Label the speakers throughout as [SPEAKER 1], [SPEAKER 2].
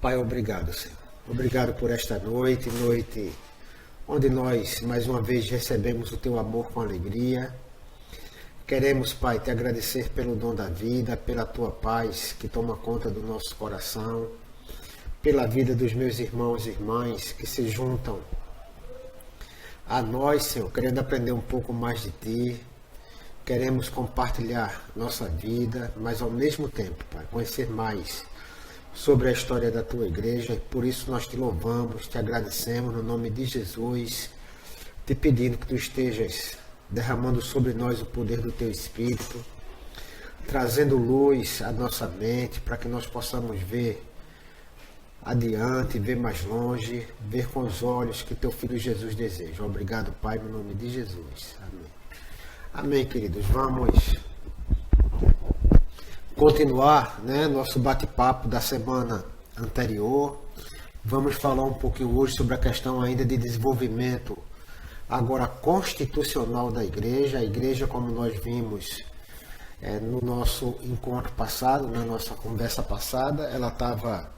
[SPEAKER 1] Pai, obrigado, Senhor. Obrigado por esta noite, noite onde nós mais uma vez recebemos o Teu amor com alegria. Queremos, Pai, Te agradecer pelo dom da vida, pela Tua paz que toma conta do nosso coração, pela vida dos meus irmãos e irmãs que se juntam a nós, Senhor, querendo aprender um pouco mais de Ti. Queremos compartilhar nossa vida, mas ao mesmo tempo, Pai, conhecer mais sobre a história da Tua igreja, e por isso nós Te louvamos, Te agradecemos no nome de Jesus, Te pedindo que Tu estejas derramando sobre nós o poder do Teu Espírito, trazendo luz à nossa mente, para que nós possamos ver adiante, ver mais longe, ver com os olhos que Teu Filho Jesus deseja. Obrigado, Pai, no nome de Jesus. Amém. Amém, queridos. Vamos continuar, nosso bate-papo da semana anterior. Vamos falar um pouquinho hoje sobre a questão ainda de desenvolvimento agora constitucional da igreja. A igreja, como nós vimos no nosso encontro passado, na nossa conversa passada, ela estava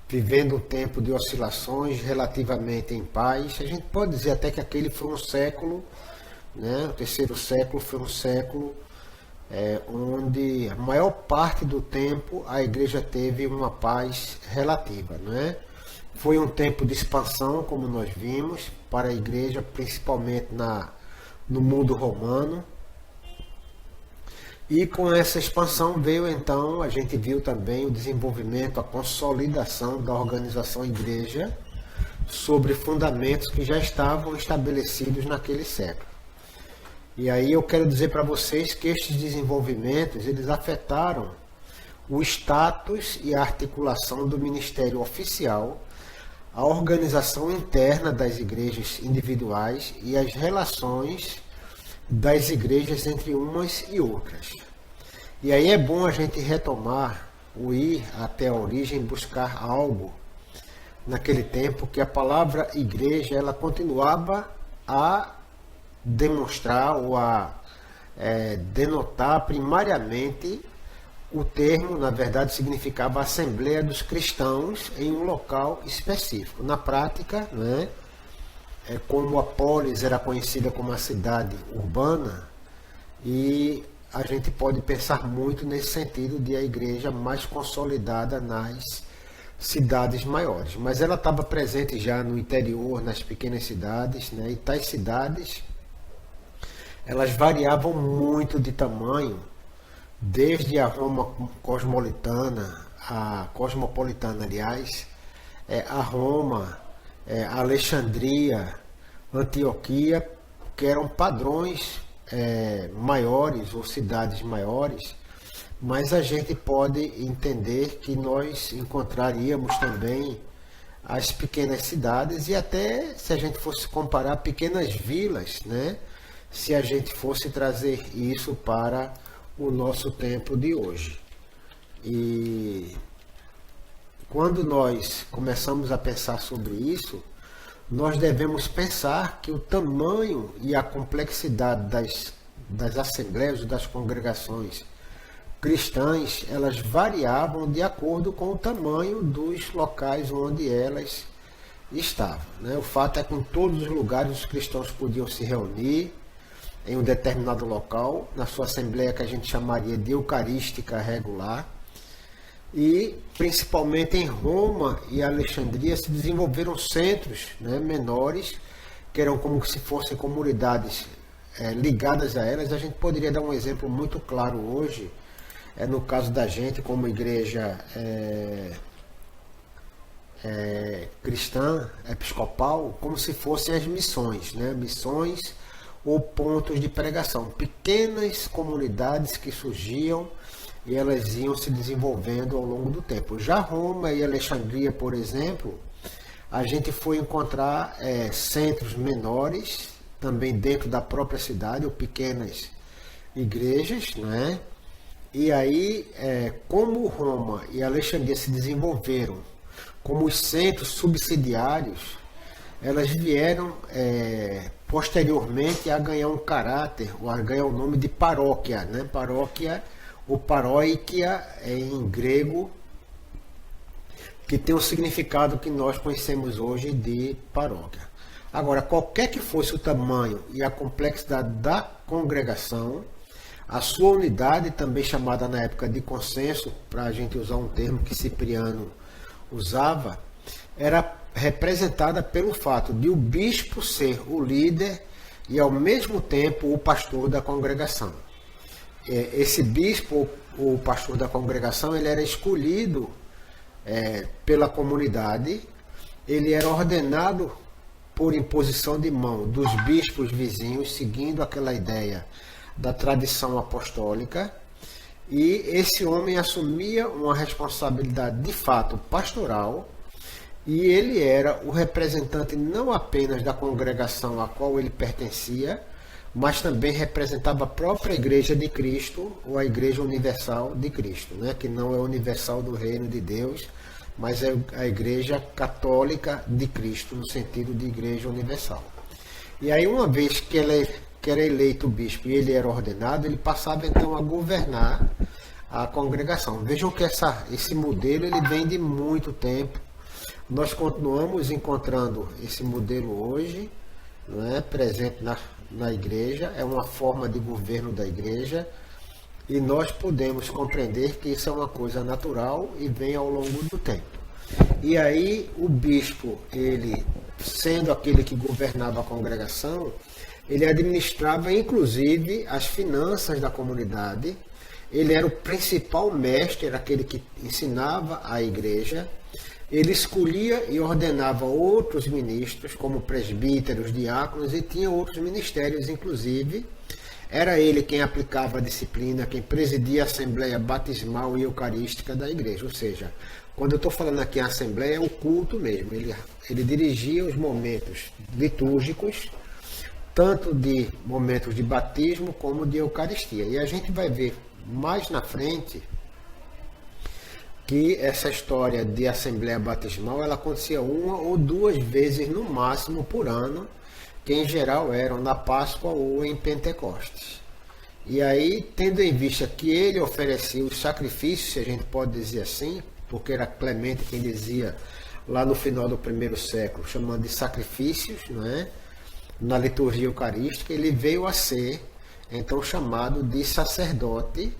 [SPEAKER 1] vivendo um tempo de oscilações relativamente em paz. A gente pode dizer até que aquele foi um século, o terceiro século foi um século onde a maior parte do tempo a igreja teve uma paz relativa, Foi um tempo de expansão, como nós vimos, para a igreja, principalmente no mundo romano. E com essa expansão veio então, a gente viu também o desenvolvimento, a consolidação da organização igreja sobre fundamentos que já estavam estabelecidos naquele século. E aí eu quero dizer para vocês que estes desenvolvimentos, eles afetaram o status e a articulação do ministério oficial, a organização interna das igrejas individuais e as relações das igrejas entre umas e outras. E aí é bom a gente retomar, o ir até a origem, buscar algo naquele tempo que a palavra igreja, ela continuava a demonstrar ou a denotar primariamente o termo, na verdade, significava Assembleia dos Cristãos em um local específico. Na prática, como a polis era conhecida como a cidade urbana, e a gente pode pensar muito nesse sentido de a igreja mais consolidada nas cidades maiores. Mas ela estava presente já no interior, nas pequenas cidades, e tais cidades, elas variavam muito de tamanho, desde a Roma cosmopolitana, aliás, a Roma, a Alexandria, Antioquia, que eram padrões maiores ou cidades maiores, mas a gente pode entender que nós encontraríamos também as pequenas cidades e até, se a gente fosse comparar, pequenas vilas, se a gente fosse trazer isso para o nosso tempo de hoje. E quando nós começamos a pensar sobre isso, nós devemos pensar que o tamanho e a complexidade das assembleias, das congregações cristãs, elas variavam de acordo com o tamanho dos locais onde elas estavam. O fato é que em todos os lugares os cristãos podiam se reunir em um determinado local, na sua assembleia que a gente chamaria de eucarística regular, e principalmente em Roma e Alexandria se desenvolveram centros menores, que eram como se fossem comunidades ligadas a elas. A gente poderia dar um exemplo muito claro hoje, no caso da gente como igreja cristã, episcopal, como se fossem as missões, missões ou pontos de pregação, pequenas comunidades que surgiam e elas iam se desenvolvendo ao longo do tempo. Já Roma e Alexandria, por exemplo, a gente foi encontrar centros menores, também dentro da própria cidade, ou pequenas igrejas, E aí, como Roma e Alexandria se desenvolveram como os centros subsidiários, elas vieram posteriormente a ganhar um caráter, ou a ganhar o nome de paróquia, Paróquia ou paróquia em grego que tem o significado que nós conhecemos hoje de paróquia. Agora, qualquer que fosse o tamanho e a complexidade da congregação, a sua unidade, também chamada na época de consenso, para a gente usar um termo que Cipriano usava, era representada pelo fato de o bispo ser o líder e ao mesmo tempo o pastor da congregação. Esse bispo, o pastor da congregação, ele era escolhido pela comunidade, ele era ordenado por imposição de mão dos bispos vizinhos, seguindo aquela ideia da tradição apostólica, e esse homem assumia uma responsabilidade de fato pastoral, e ele era o representante não apenas da congregação a qual ele pertencia, mas também representava a própria Igreja de Cristo, ou a Igreja Universal de Cristo, né? Que não é universal do reino de Deus, mas é a Igreja Católica de Cristo, no sentido de Igreja Universal. E aí, uma vez que ele era eleito bispo e ele era ordenado, ele passava então a governar a congregação. Vejam que esse modelo ele vem de muito tempo. Nós continuamos encontrando esse modelo hoje, não é, presente na igreja, é uma forma de governo da igreja, e nós podemos compreender que isso é uma coisa natural e vem ao longo do tempo. E aí o bispo, ele sendo aquele que governava a congregação, ele administrava inclusive as finanças da comunidade, ele era o principal mestre, era aquele que ensinava a igreja, ele escolhia e ordenava outros ministros, como presbíteros, diáconos, e tinha outros ministérios, inclusive. Era ele quem aplicava a disciplina, quem presidia a assembleia batismal e eucarística da igreja. Ou seja, quando eu estou falando aqui em assembleia, é o culto mesmo. Ele dirigia os momentos litúrgicos, tanto de momentos de batismo como de eucaristia. E a gente vai ver mais na frente que essa história de assembleia batismal ela acontecia uma ou duas vezes no máximo por ano, que em geral eram na Páscoa ou em Pentecostes. E aí, tendo em vista que ele oferecia os sacrifícios, se a gente pode dizer assim, porque era Clemente quem dizia lá no final do primeiro século, chamando de sacrifícios, não é? Na liturgia eucarística, ele veio a ser então chamado de sacerdote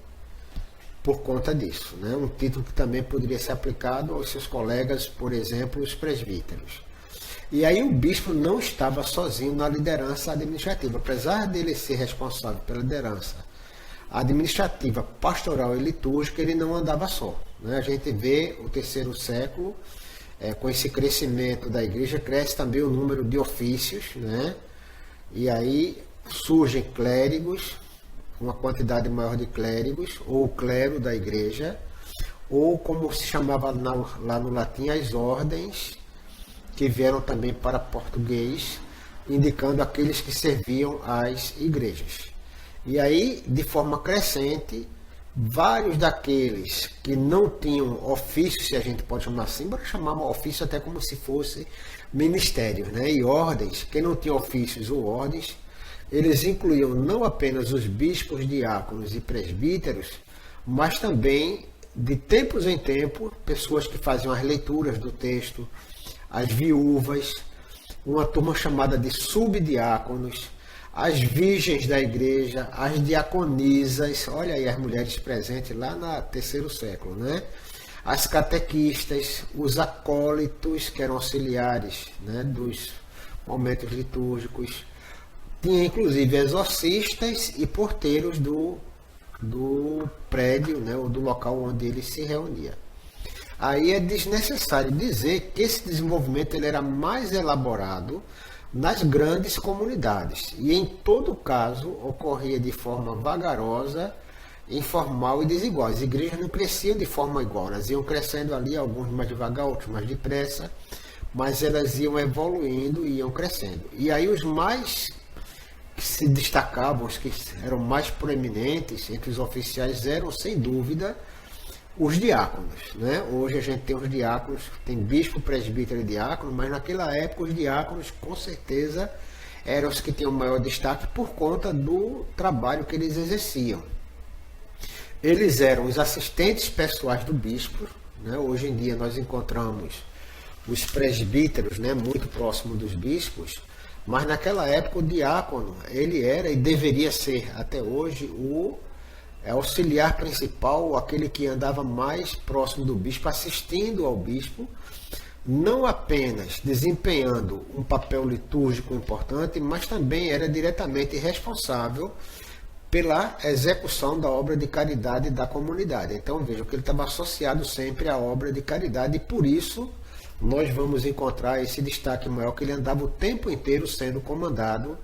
[SPEAKER 1] por conta disso, né? Um título que também poderia ser aplicado aos seus colegas, por exemplo, os presbíteros. E aí o bispo não estava sozinho na liderança administrativa, apesar dele ser responsável pela liderança administrativa, pastoral e litúrgica, ele não andava só, né? A gente vê o terceiro século, com esse crescimento da igreja, cresce também o número de ofícios, né? E aí surgem clérigos, uma quantidade maior de clérigos, ou o clero da igreja, ou como se chamava lá no latim, as ordens, que vieram também para português, indicando aqueles que serviam às igrejas. E aí, de forma crescente, vários daqueles que não tinham ofício, se a gente pode chamar assim, bora chamar ofício até como se fosse ministérios, né? E ordens, quem não tinha ofícios ou ordens, eles incluíam não apenas os bispos, diáconos e presbíteros, mas também, de tempos em tempos, pessoas que faziam as leituras do texto, as viúvas, uma turma chamada de subdiáconos, as virgens da igreja, as diaconisas, olha aí as mulheres presentes lá no terceiro século, né? As catequistas, os acólitos, que eram auxiliares, né, dos momentos litúrgicos, tinha inclusive exorcistas e porteiros do prédio, né, ou do local onde ele se reunia. Aí é desnecessário dizer que esse desenvolvimento ele era mais elaborado nas grandes comunidades e em todo caso ocorria de forma vagarosa, informal e desigual. As igrejas não cresciam de forma igual, elas iam crescendo ali, alguns mais devagar, outros mais depressa, mas elas iam evoluindo e iam crescendo. E aí os mais que se destacavam, os que eram mais proeminentes entre os oficiais eram, sem dúvida, os diáconos, né? Hoje a gente tem os diáconos, tem bispo, presbítero e diácono, mas naquela época os diáconos com certeza eram os que tinham maior destaque por conta do trabalho que eles exerciam. Eles eram os assistentes pessoais do bispo, né? Hoje em dia nós encontramos os presbíteros, né, muito próximo dos bispos, mas naquela época o diácono, ele era e deveria ser até hoje o auxiliar principal, aquele que andava mais próximo do bispo, assistindo ao bispo, não apenas desempenhando um papel litúrgico importante, mas também era diretamente responsável pela execução da obra de caridade da comunidade. Então vejam que ele estava associado sempre à obra de caridade, e por isso nós vamos encontrar esse destaque maior, que ele andava o tempo inteiro sendo comandado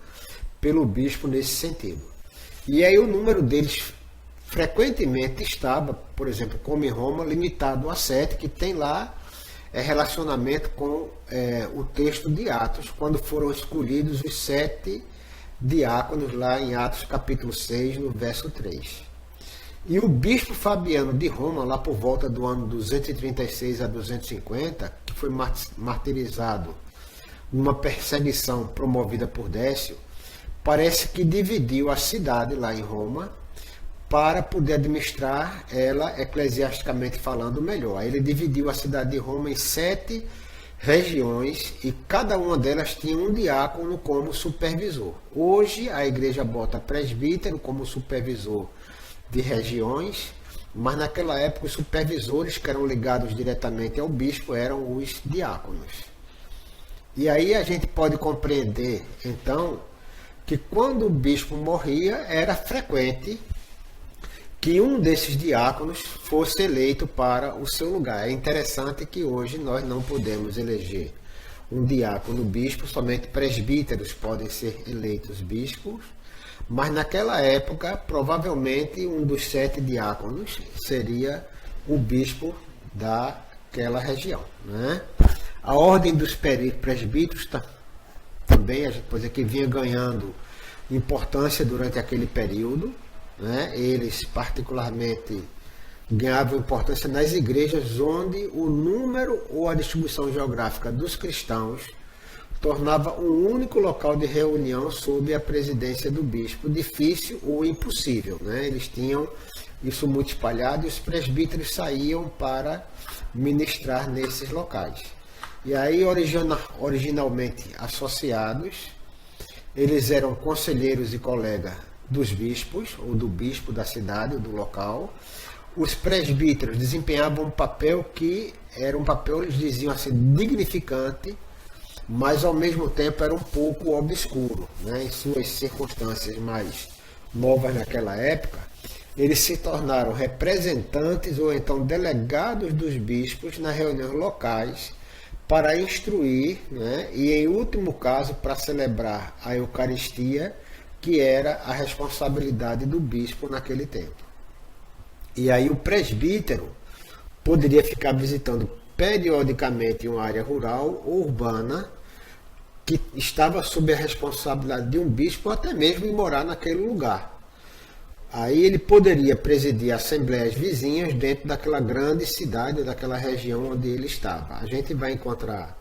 [SPEAKER 1] pelo bispo nesse sentido. E aí o número deles frequentemente estava, por exemplo, como em Roma, limitado a 7, que tem lá relacionamento com o texto de Atos, quando foram escolhidos os 7 diáconos lá em Atos capítulo 6, no verso 3. E o bispo Fabiano de Roma, lá por volta do ano 236 a 250, que foi martirizado numa perseguição promovida por Décio, parece que dividiu a cidade lá em Roma para poder administrar ela, eclesiasticamente falando, melhor. Aí ele dividiu a cidade de Roma em 7 regiões e cada uma delas tinha um diácono como supervisor. Hoje a igreja bota presbítero como supervisor de regiões, mas naquela época os supervisores que eram ligados diretamente ao bispo eram os diáconos. E aí a gente pode compreender, então, que quando o bispo morria, era frequente que um desses diáconos fosse eleito para o seu lugar. É interessante que hoje nós não podemos eleger um diácono bispo, somente presbíteros podem ser eleitos bispos, mas naquela época, provavelmente, um dos 7 diáconos seria o bispo daquela região, né? A ordem dos presbíteros também, a gente pode dizer que vinha ganhando importância durante aquele período, né? Eles particularmente ganhavam importância nas igrejas onde o número ou a distribuição geográfica dos cristãos tornava um único local de reunião sob a presidência do bispo, difícil ou impossível, né? Eles tinham isso muito espalhado e os presbíteros saíam para ministrar nesses locais. E aí, originalmente associados, eles eram conselheiros e colegas dos bispos, ou do bispo da cidade, ou do local. Os presbíteros desempenhavam um papel que era um papel, eles diziam assim, dignificante, mas ao mesmo tempo era um pouco obscuro, né? Em suas circunstâncias mais novas naquela época, eles se tornaram representantes ou então delegados dos bispos nas reuniões locais para instruir, né? E em último caso para celebrar a Eucaristia, que era a responsabilidade do bispo naquele tempo. E aí o presbítero poderia ficar visitando periodicamente uma área rural ou urbana que estava sob a responsabilidade de um bispo, ou até mesmo ir morar naquele lugar. Aí ele poderia presidir assembleias vizinhas dentro daquela grande cidade, daquela região onde ele estava. A gente vai encontrar,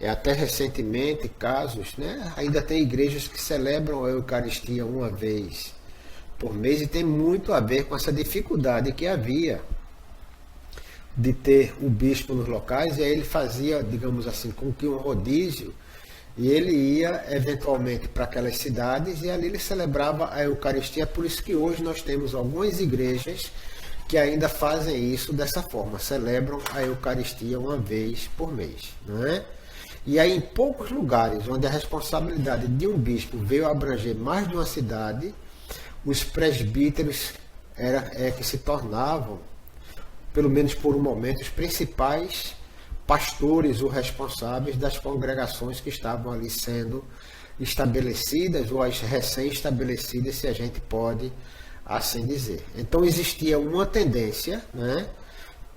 [SPEAKER 1] até recentemente, casos, né? Ainda tem igrejas que celebram a Eucaristia uma vez por mês, e tem muito a ver com essa dificuldade que havia de ter o bispo nos locais, e aí ele fazia, digamos assim, com que um rodízio, e ele ia eventualmente para aquelas cidades e ali ele celebrava a Eucaristia. Por isso que hoje nós temos algumas igrejas que ainda fazem isso dessa forma, celebram a Eucaristia uma vez por mês, não é? E aí em poucos lugares onde a responsabilidade de um bispo veio abranger mais de uma cidade, os presbíteros que se tornavam, pelo menos por um momento, os principais pastores ou responsáveis das congregações que estavam ali sendo estabelecidas, ou as recém-estabelecidas, se a gente pode assim dizer. Então existia uma tendência, né,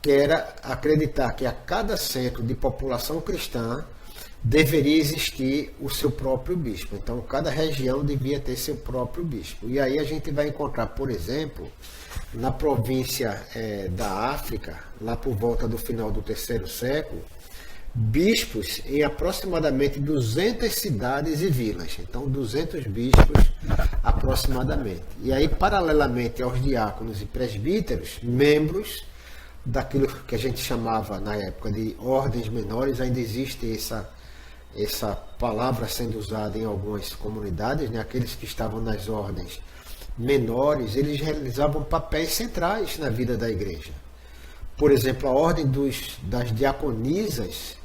[SPEAKER 1] que era acreditar que a cada centro de população cristã deveria existir o seu próprio bispo. Então cada região devia ter seu próprio bispo. E aí a gente vai encontrar, por exemplo, na província da África, lá por volta do final do terceiro século, bispos em aproximadamente 200 cidades e vilas. Então 200 bispos aproximadamente. E aí, paralelamente aos diáconos e presbíteros, membros daquilo que a gente chamava na época de ordens menores. Ainda existe essa palavra sendo usada em algumas comunidades, né? Aqueles que estavam nas ordens menores, eles realizavam papéis centrais na vida da igreja. Por exemplo, a ordem das diaconisas,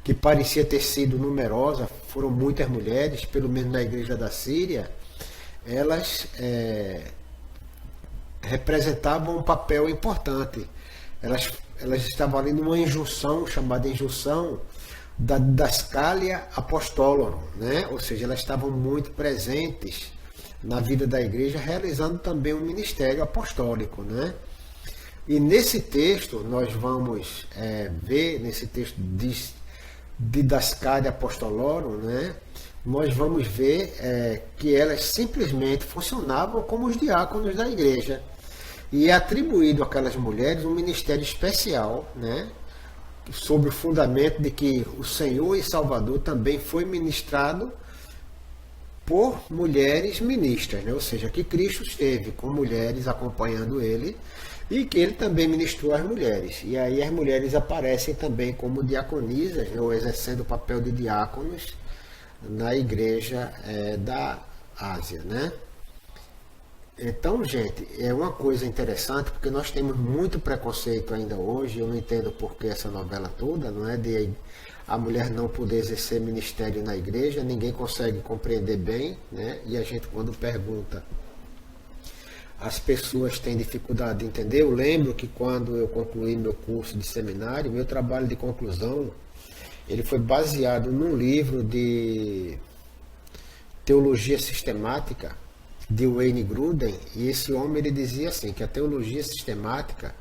[SPEAKER 1] que parecia ter sido numerosa, foram muitas mulheres, pelo menos na igreja da Síria, elas representavam um papel importante. Elas estavam ali numa injunção, chamada injunção da Didascalia Apostolorum, né? Ou seja, elas estavam muito presentes na vida da igreja, realizando também um ministério apostólico, né? E nesse texto, nós vamos ver, nesse texto de Didascalia Apostolorum, né? Nós vamos ver que elas simplesmente funcionavam como os diáconos da igreja. E é atribuído àquelas mulheres um ministério especial, né? Sob o fundamento de que o Senhor e Salvador também foi ministrado por mulheres ministras, né? Ou seja, que Cristo esteve com mulheres acompanhando ele e que ele também ministrou às mulheres. E aí as mulheres aparecem também como diaconisas, né? Ou exercendo o papel de diáconos na igreja da Ásia, né? Então, gente, é uma coisa interessante, porque nós temos muito preconceito ainda hoje. Eu não entendo por que essa novela toda, não é, de a mulher não poder exercer ministério na igreja. Ninguém consegue compreender bem, né? E a gente, quando pergunta, as pessoas têm dificuldade de entender. Eu lembro que quando eu concluí meu curso de seminário, meu trabalho de conclusão, ele foi baseado num livro de teologia sistemática de Wayne Grudem, e esse homem ele dizia assim, que a teologia sistemática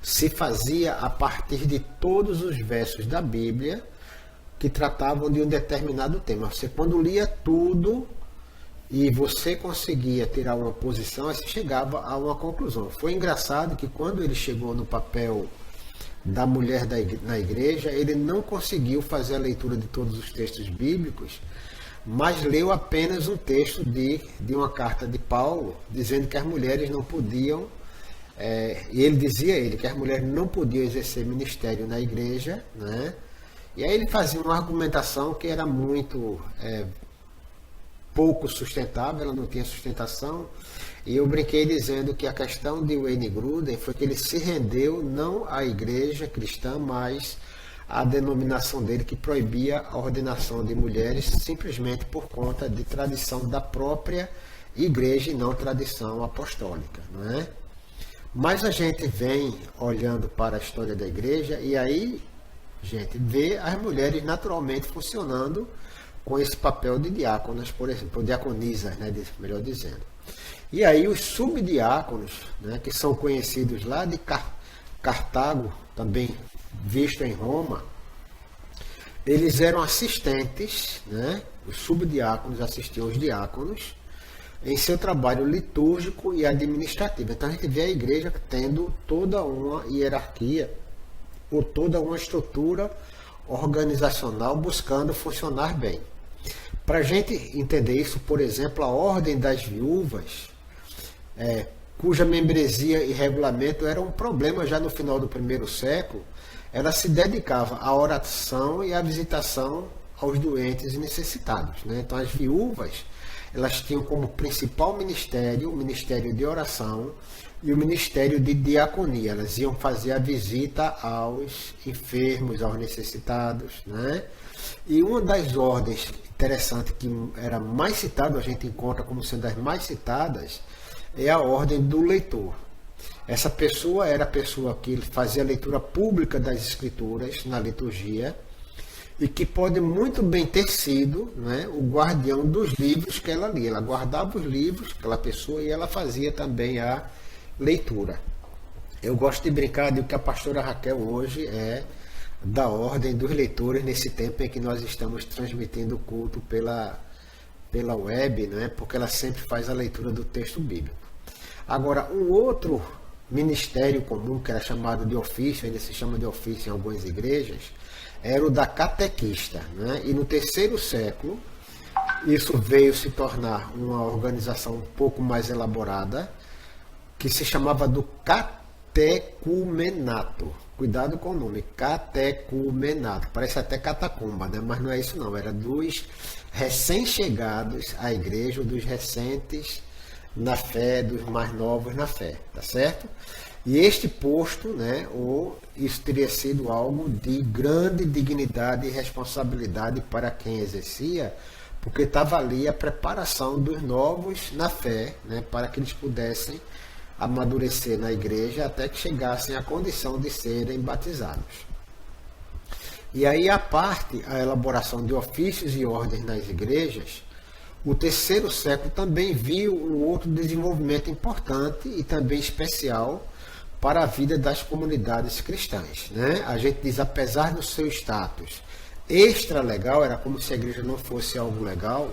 [SPEAKER 1] se fazia a partir de todos os versos da Bíblia que tratavam de um determinado tema. Você, quando lia tudo e você conseguia tirar uma posição, você chegava a uma conclusão. Foi engraçado que quando ele chegou no papel da mulher na igreja, ele não conseguiu fazer a leitura de todos os textos bíblicos, mas leu apenas um texto de uma carta de Paulo, dizendo que as mulheres não podiam, e ele dizia que as mulheres não podiam exercer ministério na igreja, né? E aí ele fazia uma argumentação que era muito pouco sustentável, ela não tinha sustentação, e eu brinquei dizendo que a questão de Wayne Grudem foi que ele se rendeu não à igreja cristã, mas a denominação dele que proibia a ordenação de mulheres simplesmente por conta de tradição da própria igreja e não tradição apostólica, não é? Mas a gente vem olhando para a história da igreja e aí, gente, vê as mulheres naturalmente funcionando com esse papel de diáconas, por exemplo, diaconisas, né, melhor dizendo. E aí os subdiáconos, né, que são conhecidos lá de Cartago, também visto em Roma, eles eram assistentes, né? Os subdiáconos assistiam os diáconos em seu trabalho litúrgico e administrativo. Então a gente vê a igreja tendo toda uma hierarquia ou toda uma estrutura organizacional buscando funcionar bem. Para a gente entender isso, por exemplo, a ordem das viúvas, cuja membresia e regulamento era um problema já no final do primeiro século, ela se dedicava à oração e à visitação aos doentes e necessitados, né? Então as viúvas, elas tinham como principal ministério o ministério de oração e o ministério de diaconia. Elas iam fazer a visita aos enfermos, aos necessitados, né? E uma das ordens interessantes que era mais citada, a gente encontra como sendo as mais citadas, é a ordem do leitor. Essa pessoa era a pessoa que fazia a leitura pública das escrituras na liturgia e que pode muito bem ter sido, né, o guardião dos livros que ela lia. Ela guardava os livros, aquela pessoa, e ela fazia também a leitura. Eu gosto de brincar de que a pastora Raquel hoje é da ordem dos leitores nesse tempo em que nós estamos transmitindo o culto pela web, né, porque ela sempre faz a leitura do texto bíblico. Agora, um outro ministério comum, que era chamado de ofício, ainda se chama de ofício em algumas igrejas, era o da catequista, né? E no terceiro século, isso veio se tornar uma organização um pouco mais elaborada, que se chamava do catecumenato. Cuidado com o nome, catecumenato. Parece até catacumba, né? Mas não é isso não. Era dos recém-chegados à igreja, dos recentes na fé, dos mais novos na fé, tá certo? E este posto, né, isso teria sido algo de grande dignidade e responsabilidade para quem exercia, porque estava ali a preparação dos novos na fé, né, para que eles pudessem amadurecer na igreja até que chegassem à condição de serem batizados. E aí, a elaboração de ofícios e ordens nas igrejas, o terceiro século também viu um outro desenvolvimento importante e também especial para a vida das comunidades cristãs, né? A gente diz, apesar do seu status extra-legal, era como se a igreja não fosse algo legal,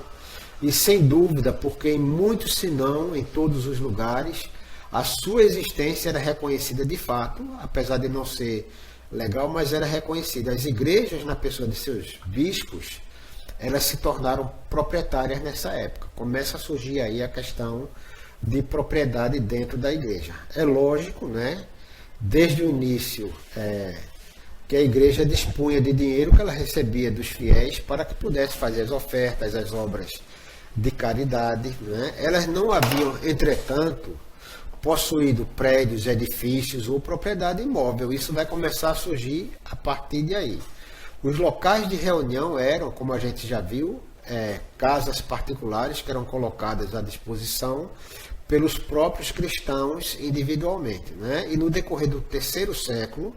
[SPEAKER 1] e sem dúvida, porque em muitos, se não em todos os lugares, a sua existência era reconhecida de fato, apesar de não ser legal, mas era reconhecida. As igrejas, na pessoa de seus bispos, elas se tornaram proprietárias nessa época. Começa a surgir aí a questão de propriedade dentro da igreja. É lógico, né? Desde o início, que a igreja dispunha de dinheiro que ela recebia dos fiéis para que pudesse fazer as ofertas, as obras de caridade, né? Elas não haviam, entretanto, possuído prédios, edifícios ou propriedade imóvel. Isso vai começar a surgir a partir de aí. Os locais de reunião eram, como a gente já viu, casas particulares que eram colocadas à disposição pelos próprios cristãos individualmente, né? E no decorrer do terceiro século,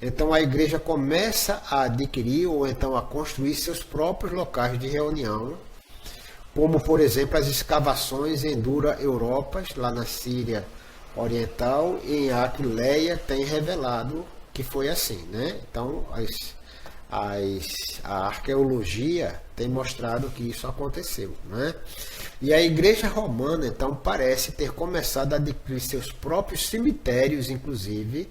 [SPEAKER 1] então a igreja começa a adquirir ou então a construir seus próprios locais de reunião, como por exemplo as escavações em Dura Europas, lá na Síria Oriental, e em Aquileia tem revelado que foi assim, né? Então a arqueologia tem mostrado que isso aconteceu, né? E a igreja romana, então, parece ter começado a adquirir seus próprios cemitérios, inclusive,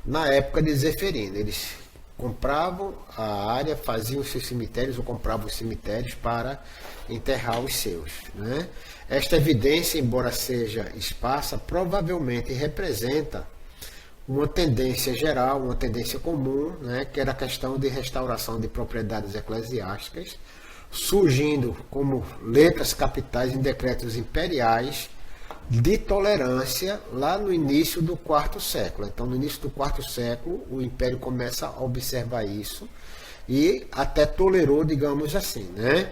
[SPEAKER 1] na época de Zeferino. Eles compravam a área, faziam seus cemitérios ou compravam os cemitérios para enterrar os seus, né? Esta evidência, embora seja esparsa, provavelmente representa uma tendência geral, uma tendência comum, né, que era a questão de restauração de propriedades eclesiásticas, surgindo como letras capitais em decretos imperiais de tolerância lá no início do quarto século. Então, no início do quarto século, o Império começa a observar isso e até tolerou, digamos assim, né?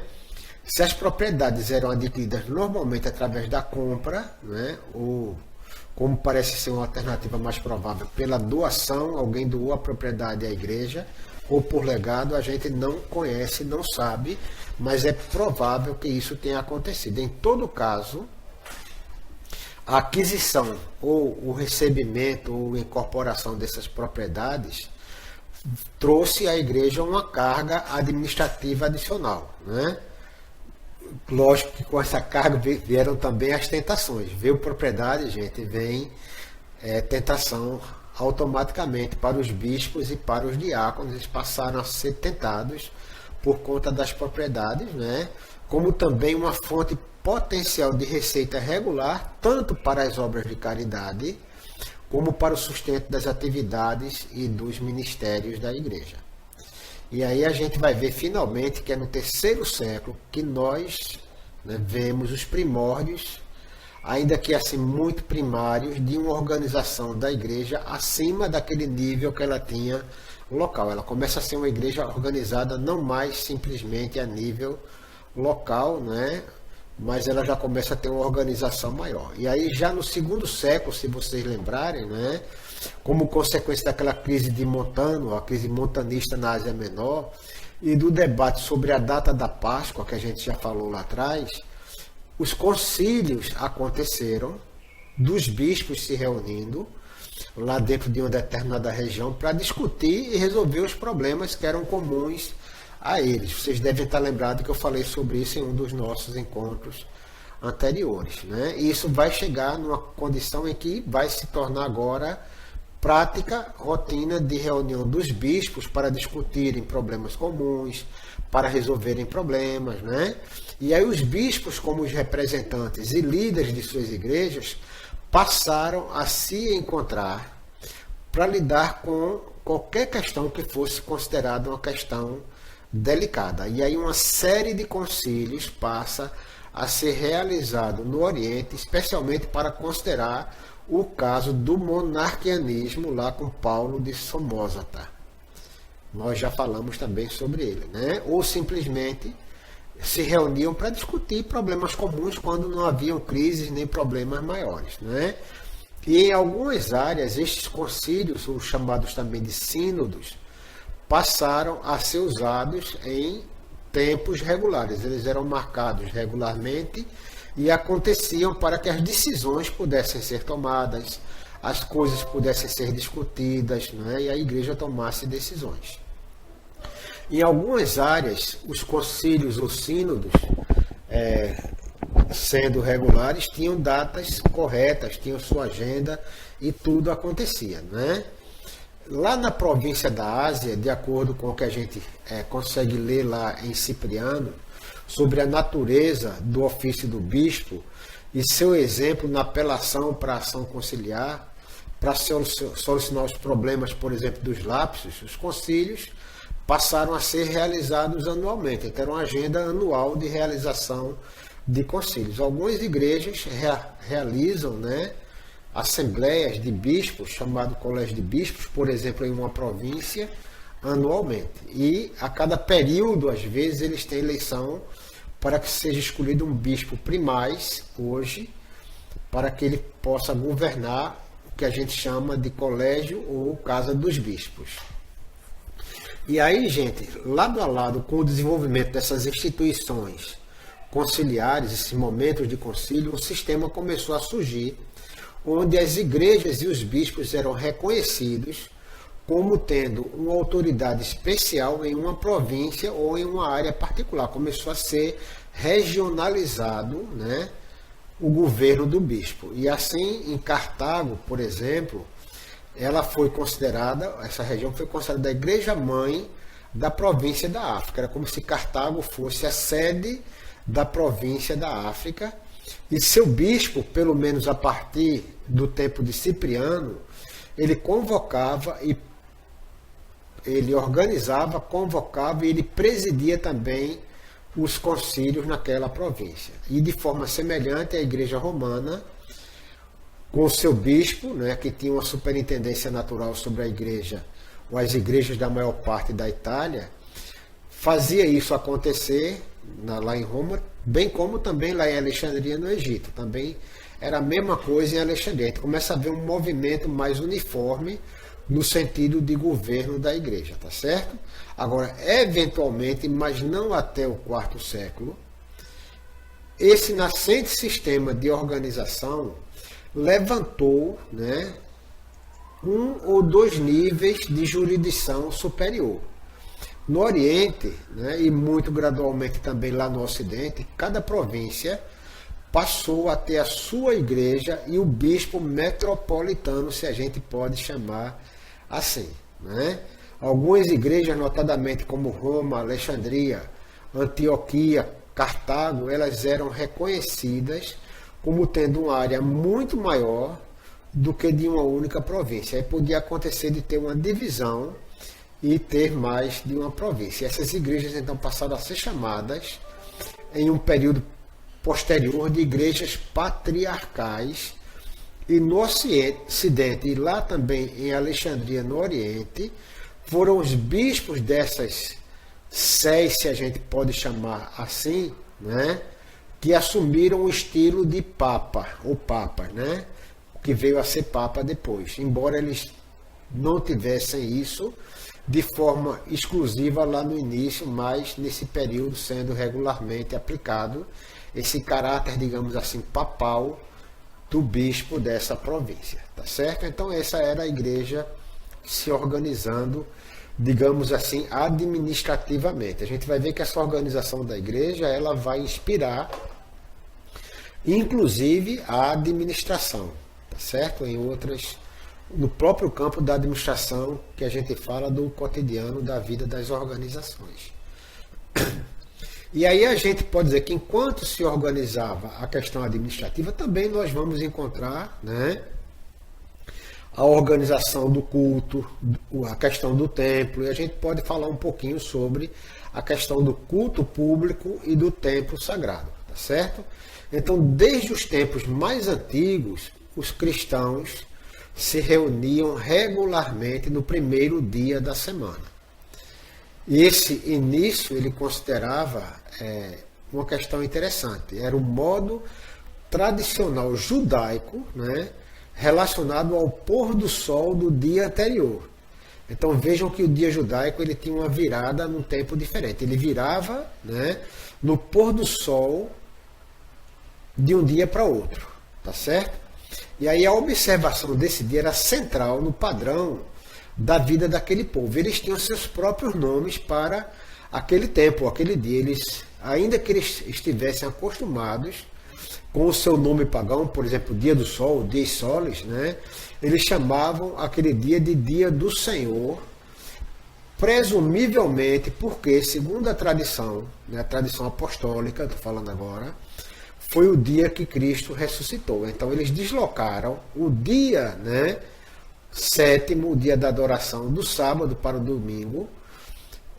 [SPEAKER 1] Se as propriedades eram adquiridas normalmente através da compra, né, ou como parece ser uma alternativa mais provável, pela doação, alguém doou a propriedade à igreja, ou por legado, a gente não conhece, não sabe, mas é provável que isso tenha acontecido. Em todo caso, a aquisição, ou o recebimento, ou a incorporação dessas propriedades, trouxe à igreja uma carga administrativa adicional, né? Lógico que com essa carga vieram também as tentações. Veio propriedade, gente, vem tentação automaticamente para os bispos e para os diáconos. Eles passaram a ser tentados por conta das propriedades, né? Como também uma fonte potencial de receita regular, tanto para as obras de caridade, como para o sustento das atividades e dos ministérios da igreja. E aí a gente vai ver finalmente que é no terceiro século que nós, né, vemos os primórdios, ainda que assim muito primários, de uma organização da igreja acima daquele nível que ela tinha local. Ela começa a ser uma igreja organizada não mais simplesmente a nível local, né, mas ela já começa a ter uma organização maior. E aí já no segundo século, se vocês lembrarem, né, como consequência daquela crise de Montano, a crise montanista na Ásia Menor, e do debate sobre a data da Páscoa, que a gente já falou lá atrás, os concílios aconteceram, dos bispos se reunindo lá dentro de uma determinada região para discutir e resolver os problemas que eram comuns a eles. Vocês devem estar lembrados que eu falei sobre isso em um dos nossos encontros anteriores, né? E isso vai chegar numa condição em que vai se tornar agora prática, rotina de reunião dos bispos para discutirem problemas comuns, para resolverem problemas, né? E aí os bispos, como os representantes e líderes de suas igrejas, passaram a se encontrar para lidar com qualquer questão que fosse considerada uma questão delicada. E aí uma série de concílios passa a ser realizado no Oriente, especialmente para considerar o caso do monarquianismo lá com Paulo de Somósata. Nós já falamos também sobre ele, né? Ou simplesmente se reuniam para discutir problemas comuns quando não haviam crises nem problemas maiores, né? E em algumas áreas, estes concílios, os chamados também de sínodos, passaram a ser usados em tempos regulares. Eles eram marcados regularmente e aconteciam para que as decisões pudessem ser tomadas, as coisas pudessem ser discutidas, né? E a igreja tomasse decisões. Em algumas áreas, os concílios ou sínodos, sendo regulares, tinham datas corretas, tinham sua agenda e tudo acontecia, né? Lá na província da Ásia, de acordo com o que a gente consegue ler lá em Cipriano, sobre a natureza do ofício do bispo e seu exemplo na apelação para a ação conciliar, para solucionar os problemas, por exemplo, dos lapsos, os concílios passaram a ser realizados anualmente. Então, era uma agenda anual de realização de concílios. Algumas igrejas realizam, né, assembleias de bispos, chamado colégio de bispos, por exemplo, em uma província, anualmente. E a cada período, às vezes, eles têm eleição para que seja escolhido um bispo primaz, hoje, para que ele possa governar o que a gente chama de colégio ou casa dos bispos. E aí, gente, lado a lado com o desenvolvimento dessas instituições conciliares, esses momentos de concílio, um sistema começou a surgir, onde as igrejas e os bispos eram reconhecidos como tendo uma autoridade especial em uma província ou em uma área particular. Começou a ser regionalizado, né, o governo do bispo. E assim, em Cartago, por exemplo, essa região foi considerada a igreja-mãe da província da África. Era como se Cartago fosse a sede da província da África. E seu bispo, pelo menos a partir do tempo de Cipriano, ele convocava e ele organizava, convocava e ele presidia também os concílios naquela província. E de forma semelhante, a Igreja Romana, com o seu bispo, né, que tinha uma superintendência natural sobre a igreja, ou as igrejas da maior parte da Itália, fazia isso acontecer lá em Roma, bem como também lá em Alexandria, no Egito. Também era a mesma coisa em Alexandria. A gente começa a ver um movimento mais uniforme no sentido de governo da igreja, tá certo? Agora, eventualmente, mas não até o quarto século, esse nascente sistema de organização levantou, né, um ou dois níveis de jurisdição superior. No Oriente, né, e muito gradualmente também lá no Ocidente, cada província passou a ter a sua igreja e o bispo metropolitano, se a gente pode chamar assim, né? Algumas igrejas, notadamente como Roma, Alexandria, Antioquia, Cartago, elas eram reconhecidas como tendo uma área muito maior do que de uma única província. Aí podia acontecer de ter uma divisão e ter mais de uma província. Essas igrejas então passaram a ser chamadas, em um período posterior, de igrejas patriarcais. E no Ocidente, e lá também em Alexandria, no Oriente, foram os bispos dessas séis, se a gente pode chamar assim, né, que assumiram o estilo de papa, ou papa, né, que veio a ser papa depois, embora eles não tivessem isso de forma exclusiva lá no início, mas nesse período sendo regularmente aplicado esse caráter, digamos assim, papal do bispo dessa província, tá certo? Então essa era a igreja se organizando, digamos assim, administrativamente. A gente vai ver que essa organização da igreja, ela vai inspirar, inclusive, a administração, tá certo? No próprio campo da administração, que a gente fala do cotidiano da vida das organizações. E aí a gente pode dizer que enquanto se organizava a questão administrativa, também nós vamos encontrar, né, a organização do culto, a questão do templo, e a gente pode falar um pouquinho sobre a questão do culto público e do templo sagrado, tá certo? Então, desde os tempos mais antigos, os cristãos se reuniam regularmente no primeiro dia da semana. E esse início ele considerava uma questão interessante. Era o modo tradicional judaico, né, relacionado ao pôr do sol do dia anterior. Então vejam que o dia judaico ele tinha uma virada num tempo diferente. Ele virava, né, no pôr do sol de um dia para outro, tá certo? E aí a observação desse dia era central no padrão da vida daquele povo. Eles tinham seus próprios nomes para aquele tempo, aquele dia. Eles, ainda que eles estivessem acostumados com o seu nome pagão, por exemplo, dia do sol, dies solis, né? Eles chamavam aquele dia de dia do Senhor, presumivelmente porque, segundo a tradição, né, a tradição apostólica, estou falando agora, foi o dia que Cristo ressuscitou. Então eles deslocaram o dia, né, sétimo, o dia da adoração, do sábado para o domingo,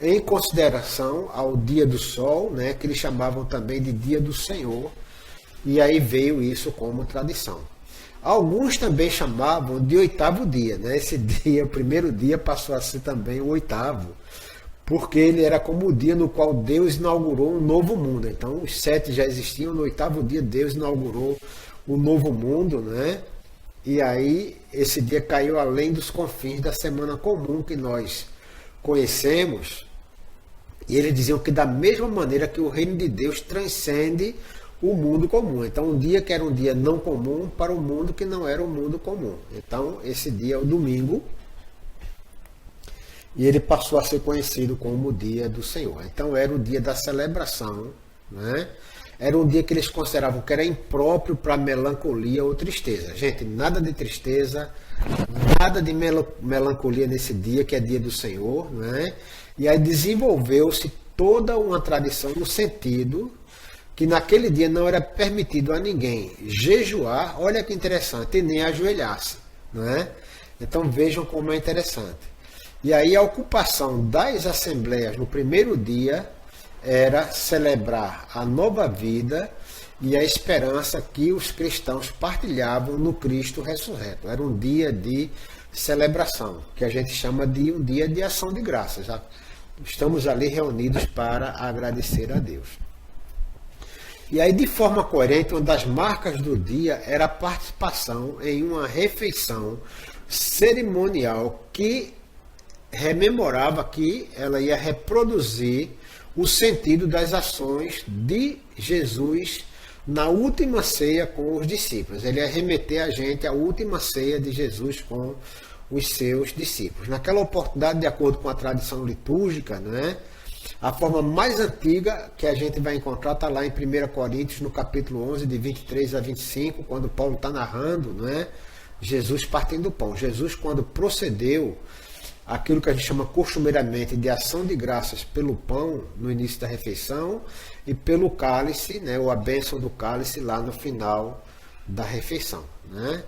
[SPEAKER 1] em consideração ao dia do sol, né, que eles chamavam também de dia do Senhor, e aí veio isso como tradição. Alguns também chamavam de oitavo dia, né? Esse dia, o primeiro dia, passou a ser também o oitavo, porque ele era como o dia no qual Deus inaugurou um novo mundo. Então, os 7 já existiam, no oitavo dia Deus inaugurou o novo mundo, né? E aí, esse dia caiu além dos confins da semana comum que nós conhecemos, e eles diziam que da mesma maneira que o reino de Deus transcende o mundo comum. Então, um dia que era um dia não comum para um mundo que não era um mundo comum. Então, esse dia é o domingo, e ele passou a ser conhecido como o dia do Senhor. Então, era o dia da celebração, né? Era um dia que eles consideravam que era impróprio para melancolia ou tristeza. Gente, nada de tristeza, nada de melancolia nesse dia, que é dia do Senhor, né? E aí desenvolveu-se toda uma tradição no sentido que naquele dia não era permitido a ninguém jejuar, olha que interessante, e nem ajoelhar-se, né? Então vejam como é interessante. E aí a ocupação das assembleias no primeiro dia era celebrar a nova vida e a esperança que os cristãos partilhavam no Cristo ressurreto. Era um dia de celebração, que a gente chama de um dia de ação de graças. Estamos ali reunidos para agradecer a Deus. E aí, de forma coerente, uma das marcas do dia era a participação em uma refeição cerimonial que rememorava que ela ia reproduzir o sentido das ações de Jesus na última ceia com os discípulos. Ele ia remeter a gente à última ceia de Jesus com os seus discípulos. Naquela oportunidade, de acordo com a tradição litúrgica, né, a forma mais antiga que a gente vai encontrar está lá em 1 Coríntios, no capítulo 11, de 23 a 25, quando Paulo está narrando, né, Jesus partindo o pão. Jesus, quando procedeu aquilo que a gente chama costumeiramente de ação de graças pelo pão no início da refeição e pelo cálice, né, ou a bênção do cálice lá no final da refeição, né?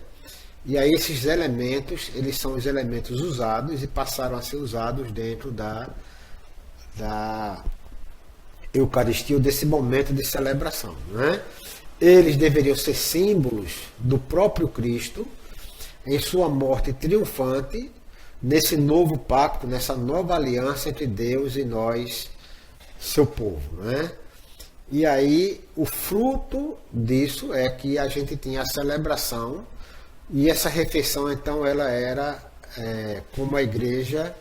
[SPEAKER 1] E aí esses elementos, eles são os elementos usados e passaram a ser usados dentro da Eucaristia, desse momento de celebração, né? Eles deveriam ser símbolos do próprio Cristo em sua morte triunfante, nesse novo pacto, nessa nova aliança entre Deus e nós, seu povo, né? E aí o fruto disso é que a gente tinha a celebração, e essa refeição então ela era como a igreja,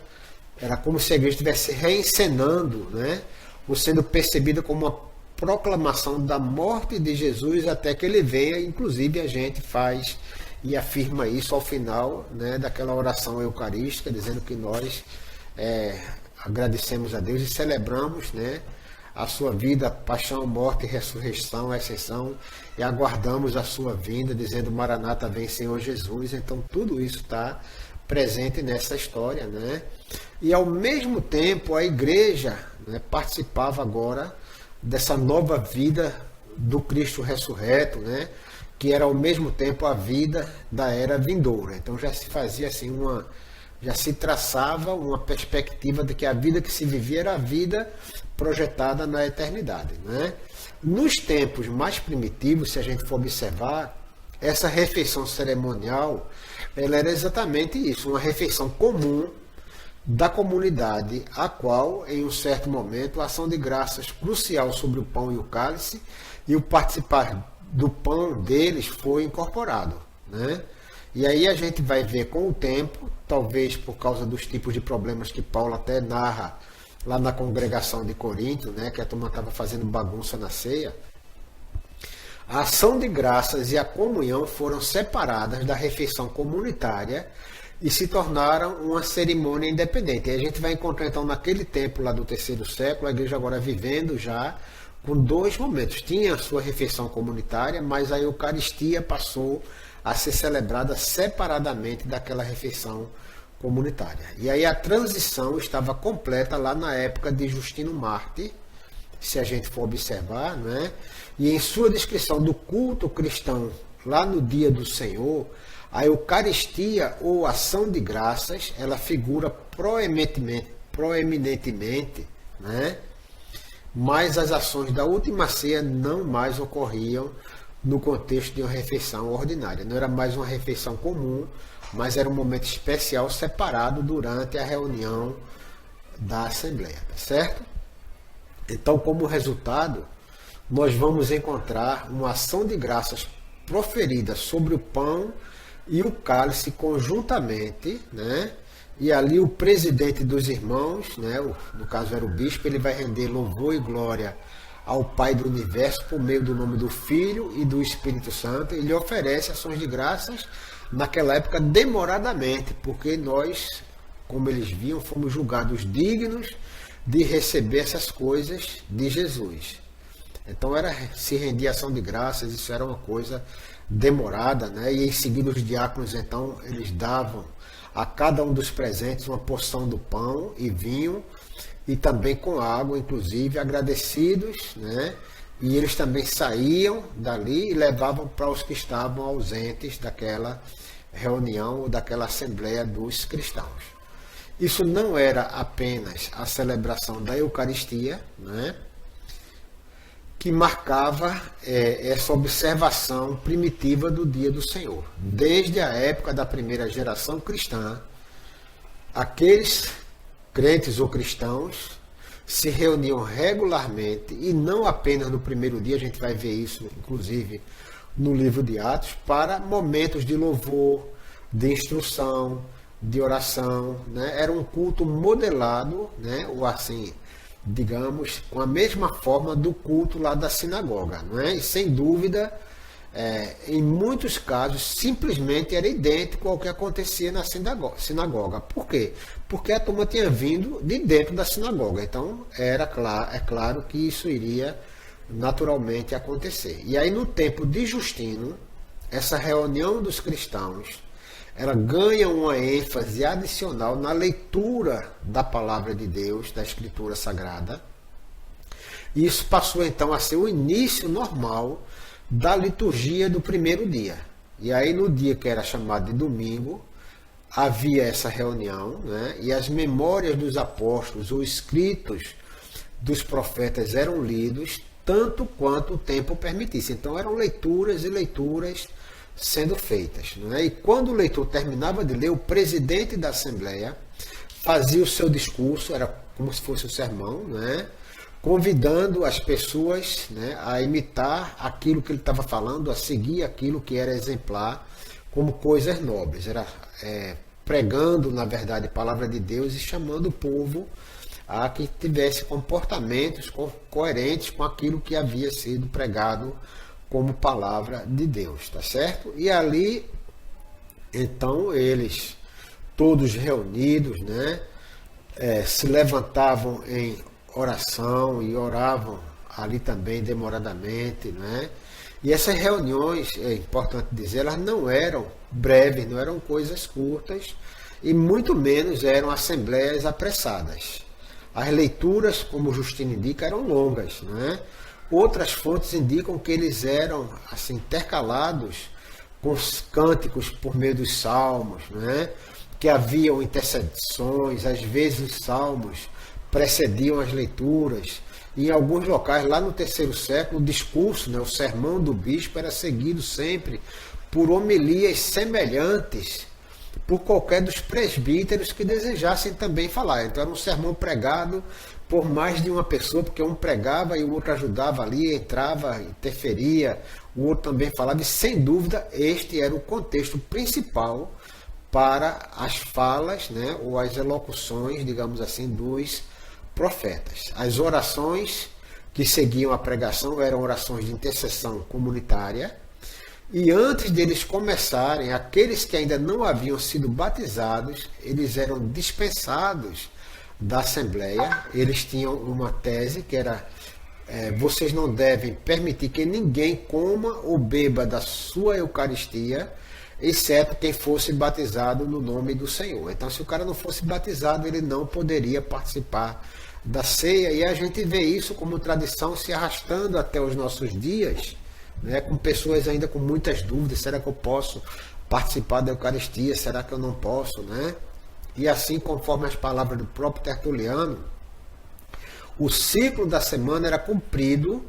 [SPEAKER 1] era como se a igreja estivesse reencenando, né? Ou sendo percebida como uma proclamação da morte de Jesus até que ele venha. Inclusive a gente faz e afirma isso ao final, né, daquela oração eucarística, dizendo que nós agradecemos a Deus e celebramos, né, a sua vida, paixão, morte, ressurreição, ascensão, e aguardamos a sua vinda, dizendo Maranata, vem Senhor Jesus. Então tudo isso está presente nessa história, né? E ao mesmo tempo a igreja, né, participava agora dessa nova vida do Cristo ressurreto, né? que era ao mesmo tempo a vida da era vindoura. Então já se fazia assim já se traçava uma perspectiva de que a vida que se vivia era a vida projetada na eternidade, né? Nos tempos mais primitivos, se a gente for observar, essa refeição cerimonial, ela era exatamente isso, uma refeição comum da comunidade, a qual, em um certo momento, a ação de graças crucial sobre o pão e o cálice, e o participar do pão deles foi incorporado, né? E aí a gente vai ver com o tempo, talvez por causa dos tipos de problemas que Paulo até narra lá na congregação de Corinto, né, que a turma estava fazendo bagunça na ceia, a ação de graças e a comunhão foram separadas da refeição comunitária e se tornaram uma cerimônia independente. E a gente vai encontrar então naquele tempo lá do terceiro século, a igreja agora vivendo já com dois momentos. Tinha a sua refeição comunitária, mas a Eucaristia passou a ser celebrada separadamente daquela refeição comunitária. E aí a transição estava completa lá na época de Justino Mártir, se a gente for observar, né? E em sua descrição do culto cristão lá no dia do Senhor, a Eucaristia ou ação de graças, ela figura proeminentemente, né? Mas as ações da última ceia não mais ocorriam no contexto de uma refeição ordinária. Não era mais uma refeição comum, mas era um momento especial separado durante a reunião da Assembleia, tá certo? Então, como resultado, nós vamos encontrar uma ação de graças proferida sobre o pão e o cálice conjuntamente, né? E ali o presidente dos irmãos, né? No caso era o bispo, ele vai render louvor e glória ao Pai do Universo por meio do nome do Filho e do Espírito Santo. Ele oferece ações de graças naquela época demoradamente, porque nós, como eles viam, fomos julgados dignos de receber essas coisas de Jesus. Então se rendia ação de graças, isso era uma coisa demorada, né? E em seguida os diáconos então eles davam a cada um dos presentes uma porção do pão e vinho e também com água, inclusive, agradecidos, né? E eles também saíam dali e levavam para os que estavam ausentes daquela reunião ou daquela assembleia dos cristãos. Isso não era apenas a celebração da Eucaristia, né, que marcava essa observação primitiva do dia do Senhor. Desde a época da primeira geração cristã, aqueles crentes ou cristãos se reuniam regularmente, e não apenas no primeiro dia, a gente vai ver isso, inclusive, no livro de Atos, para momentos de louvor, de instrução, de oração, né? Era um culto modelado, né? Ou assim, digamos, com a mesma forma do culto lá da sinagoga, não é? E sem dúvida, em muitos casos, simplesmente era idêntico ao que acontecia na sinagoga. Por quê? Porque a turma tinha vindo de dentro da sinagoga. Então, é claro que isso iria naturalmente acontecer. E aí, no tempo de Justino, essa reunião dos cristãos, ela ganha uma ênfase adicional na leitura da palavra de Deus, da Escritura Sagrada. E isso passou então a ser o início normal da liturgia do primeiro dia. E aí no dia que era chamado de domingo, havia essa reunião, né? E as memórias dos apóstolos, os escritos dos profetas eram lidos tanto quanto o tempo permitisse. Então eram leituras e leituras sendo feitas, né? E quando o leitor terminava de ler, o presidente da Assembleia fazia o seu discurso, era como se fosse um sermão, né? Convidando as pessoas, né, a imitar aquilo que ele estava falando, a seguir aquilo que era exemplar como coisas nobres. Era pregando, na verdade, a palavra de Deus e chamando o povo a que tivesse comportamentos coerentes com aquilo que havia sido pregado como palavra de Deus, tá certo? E ali, então, eles, todos reunidos, né, se levantavam em oração e oravam ali também demoradamente, né? E essas reuniões, é importante dizer, elas não eram breves, não eram coisas curtas e muito menos eram assembleias apressadas. As leituras, como Justino indica, eram longas, né? Outras fontes indicam que eles eram assim intercalados com os cânticos por meio dos salmos, né? Que haviam intercessões, às vezes os salmos precediam as leituras. E em alguns locais, lá no terceiro século, o discurso, né, o sermão do bispo era seguido sempre por homilias semelhantes por qualquer dos presbíteros que desejassem também falar. Então era um sermão pregado por mais de uma pessoa, porque um pregava e o outro ajudava ali, entrava, interferia, o outro também falava, e sem dúvida este era o contexto principal para as falas, né, ou as elocuções, digamos assim, dos profetas. As orações que seguiam a pregação eram orações de intercessão comunitária, e antes deles começarem, aqueles que ainda não haviam sido batizados, eles eram dispensados da Assembleia. Eles tinham uma tese que era: vocês não devem permitir que ninguém coma ou beba da sua Eucaristia, exceto quem fosse batizado no nome do Senhor. Então, se o cara não fosse batizado, ele não poderia participar da ceia, e a gente vê isso como tradição se arrastando até os nossos dias, né, com pessoas ainda com muitas dúvidas: será que eu posso participar da Eucaristia? Será que eu não posso, né? E assim, conforme as palavras do próprio Tertuliano, o ciclo da semana era cumprido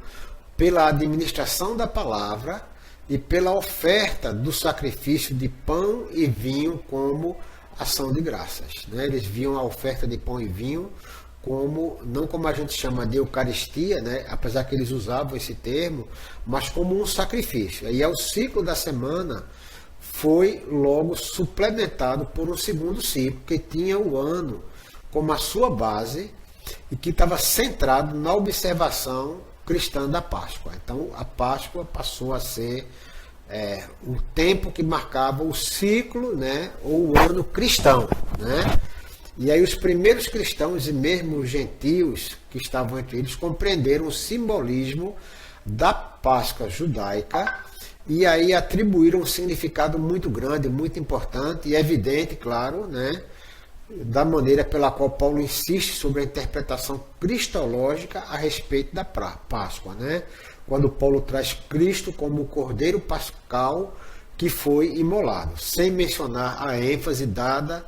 [SPEAKER 1] pela administração da palavra e pela oferta do sacrifício de pão e vinho como ação de graças, né? Eles viam a oferta de pão e vinho como, não como a gente chama de Eucaristia, né? Apesar que eles usavam esse termo, mas como um sacrifício. E o ciclo da semana foi logo suplementado por um segundo ciclo, que tinha o ano como a sua base e que estava centrado na observação cristã da Páscoa. Então a Páscoa passou a ser o tempo que marcava o ciclo, né, ou o ano cristão, né? E aí os primeiros cristãos e mesmo os gentios que estavam entre eles compreenderam o simbolismo da Páscoa judaica e aí atribuíram um significado muito grande, muito importante e evidente, claro, né, da maneira pela qual Paulo insiste sobre a interpretação cristológica a respeito da Páscoa, né? Quando Paulo traz Cristo como o Cordeiro Pascal que foi imolado, sem mencionar a ênfase dada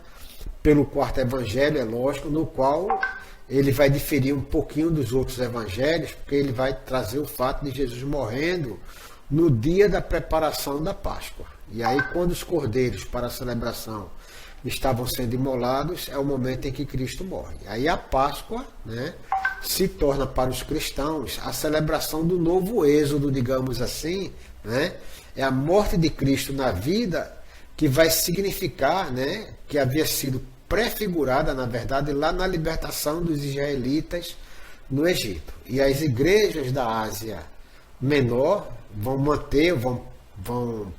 [SPEAKER 1] pelo quarto evangelho, é lógico, no qual ele vai diferir um pouquinho dos outros evangelhos, porque ele vai trazer o fato de Jesus morrendo no dia da preparação da Páscoa. E aí, quando os cordeiros para a celebração estavam sendo imolados, é o momento em que Cristo morre. Aí a Páscoa, né, se torna para os cristãos a celebração do novo êxodo, digamos assim, né? É a morte de Cristo na vida que vai significar, né, que havia sido prefigurada, na verdade, lá na libertação dos israelitas no Egito. E as igrejas da Ásia Menor vão manter, vão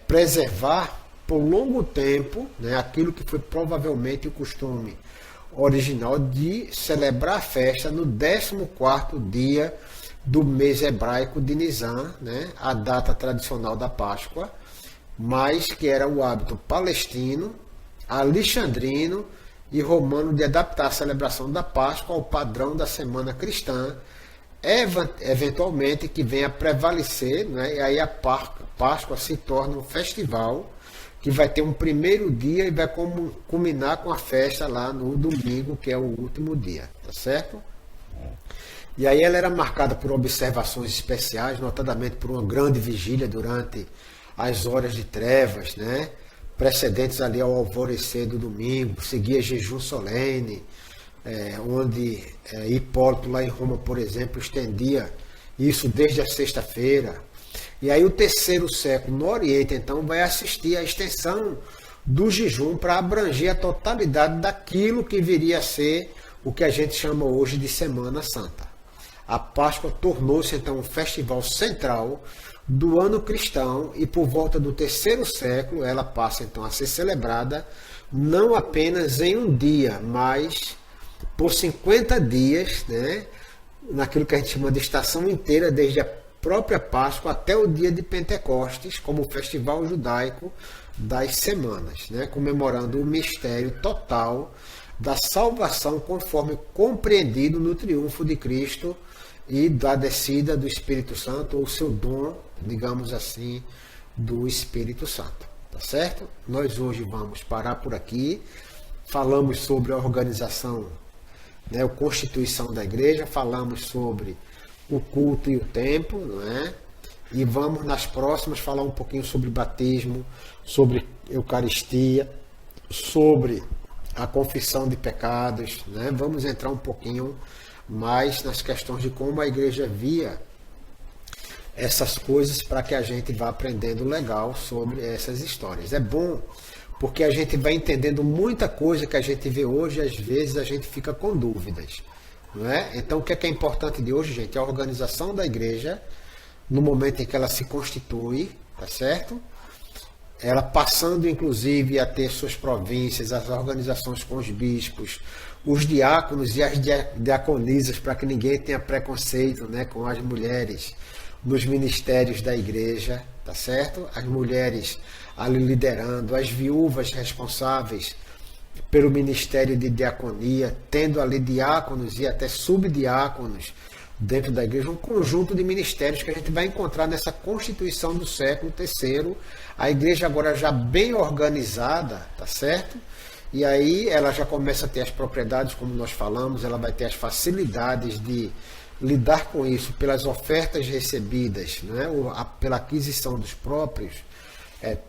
[SPEAKER 1] preservar por longo tempo, né, aquilo que foi provavelmente o costume original de celebrar a festa no 14º dia do mês hebraico de Nisan, né, a data tradicional da Páscoa, mas que era o hábito palestino, alexandrino e romano de adaptar a celebração da Páscoa ao padrão da semana cristã, eventualmente que venha a prevalecer, né? E aí a Páscoa se torna um festival que vai ter um primeiro dia e vai culminar com a festa lá no domingo, que é o último dia, tá certo? E aí ela era marcada por observações especiais, notadamente por uma grande vigília durante as horas de trevas, né, precedentes ali ao alvorecer do domingo. Seguia jejum solene, onde Hipólito lá em Roma, por exemplo, estendia isso desde a sexta-feira. E aí o terceiro século no Oriente, então, vai assistir à extensão do jejum para abranger a totalidade daquilo que viria a ser o que a gente chama hoje de Semana Santa. A Páscoa tornou-se, então, um festival central do ano cristão e por volta do terceiro século ela passa, então, a ser celebrada não apenas em um dia, mas por 50 dias, né, naquilo que a gente chama de estação inteira, desde a própria Páscoa até o dia de Pentecostes, como o festival judaico das semanas, né, comemorando o mistério total da salvação conforme compreendido no triunfo de Cristo e da descida do Espírito Santo, ou seu dom, digamos assim, do Espírito Santo. Tá certo? Nós hoje vamos parar por aqui. Falamos sobre a organização, né, a constituição da igreja, falamos sobre o culto e o tempo, não é? E vamos nas próximas falar um pouquinho sobre batismo, sobre Eucaristia, sobre a confissão de pecados, né? Vamos entrar um pouquinho mais nas questões de como a igreja via essas coisas para que a gente vá aprendendo legal sobre essas histórias. É bom porque a gente vai entendendo muita coisa que a gente vê hoje e às vezes a gente fica com dúvidas, não é? Então o que é importante de hoje, gente, é a organização da igreja no momento em que ela se constitui, tá certo? Ela passando inclusive a ter suas províncias, as organizações com os bispos, os diáconos e as diaconisas, para que ninguém tenha preconceito, né, com as mulheres nos ministérios da igreja, tá certo? As mulheres ali liderando, as viúvas responsáveis pelo ministério de diaconia, tendo ali diáconos e até subdiáconos dentro da igreja, um conjunto de ministérios que a gente vai encontrar nessa Constituição do século III, a igreja agora já bem organizada, tá certo? E aí ela já começa a ter as propriedades, como nós falamos, ela vai ter as facilidades de lidar com isso pelas ofertas recebidas, né? Pela aquisição dos próprios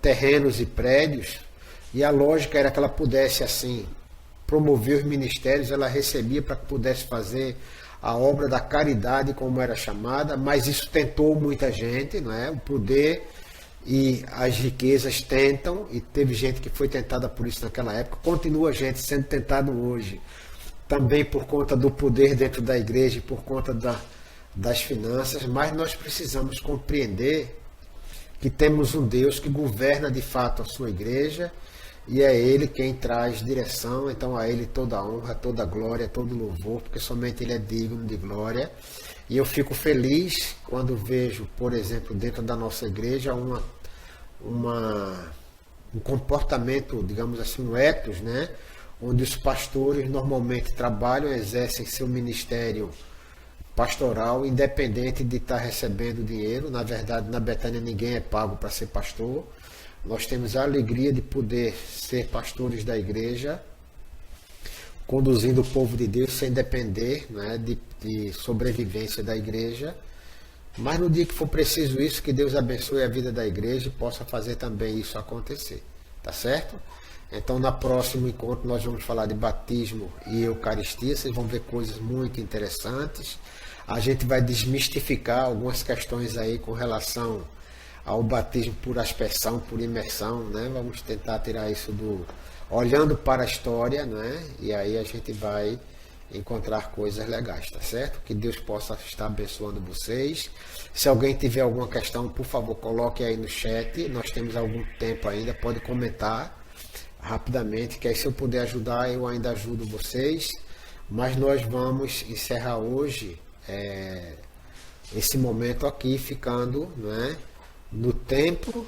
[SPEAKER 1] terrenos e prédios, e a lógica era que ela pudesse assim promover os ministérios, ela recebia para que pudesse fazer a obra da caridade, como era chamada, mas isso tentou muita gente, não é? O poder e as riquezas tentam, e teve gente que foi tentada por isso naquela época, continua gente sendo tentado hoje, também por conta do poder dentro da igreja e por conta das finanças, mas nós precisamos compreender que temos um Deus que governa de fato a sua igreja, e é Ele quem traz direção, então a Ele toda a honra, toda a glória, todo louvor, porque somente Ele é digno de glória. E eu fico feliz quando vejo, por exemplo, dentro da nossa igreja, um comportamento, digamos assim, um ethos, né? Onde os pastores normalmente trabalham, exercem seu ministério pastoral, independente de estar recebendo dinheiro. Na verdade, na Betânia ninguém é pago para ser pastor. Nós temos a alegria de poder ser pastores da igreja, conduzindo o povo de Deus sem depender, né, de sobrevivência da igreja. Mas no dia que for preciso isso, que Deus abençoe a vida da igreja e possa fazer também isso acontecer. Tá certo? Então, no próximo encontro, nós vamos falar de batismo e Eucaristia. Vocês vão ver coisas muito interessantes. A gente vai desmistificar algumas questões aí com relação ao batismo por aspersão, por imersão, né? Vamos tentar tirar isso olhando para a história, né? E aí a gente vai encontrar coisas legais, tá certo? Que Deus possa estar abençoando vocês. Se alguém tiver alguma questão, por favor, coloque aí no chat. Nós temos algum tempo ainda, pode comentar rapidamente, que aí se eu puder ajudar, eu ainda ajudo vocês. Mas nós vamos encerrar hoje esse momento aqui, ficando, né, no tempo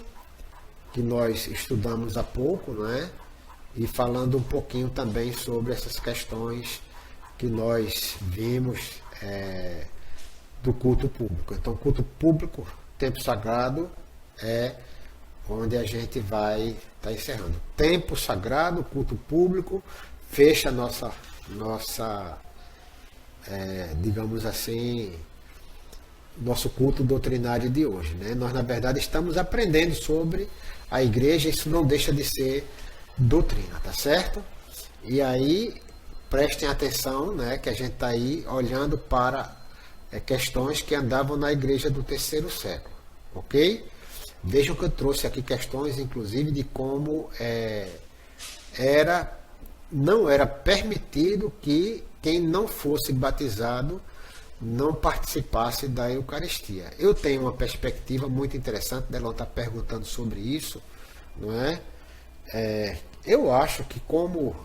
[SPEAKER 1] que nós estudamos há pouco, né, e falando um pouquinho também sobre essas questões que nós vimos do culto público. Então, culto público, tempo sagrado, é onde a gente vai estar encerrando. Tempo sagrado, culto público, fecha nossa digamos assim, nosso culto doutrinário de hoje, né? Nós, na verdade, estamos aprendendo sobre a igreja, isso não deixa de ser doutrina, tá certo? E aí, prestem atenção, né, que a gente está aí olhando para questões que andavam na igreja do terceiro século, ok? Vejam que eu trouxe aqui questões, inclusive, de como não era permitido que quem não fosse batizado não participasse da Eucaristia. Eu tenho uma perspectiva muito interessante, Delon está perguntando sobre isso, não é? Eu acho que como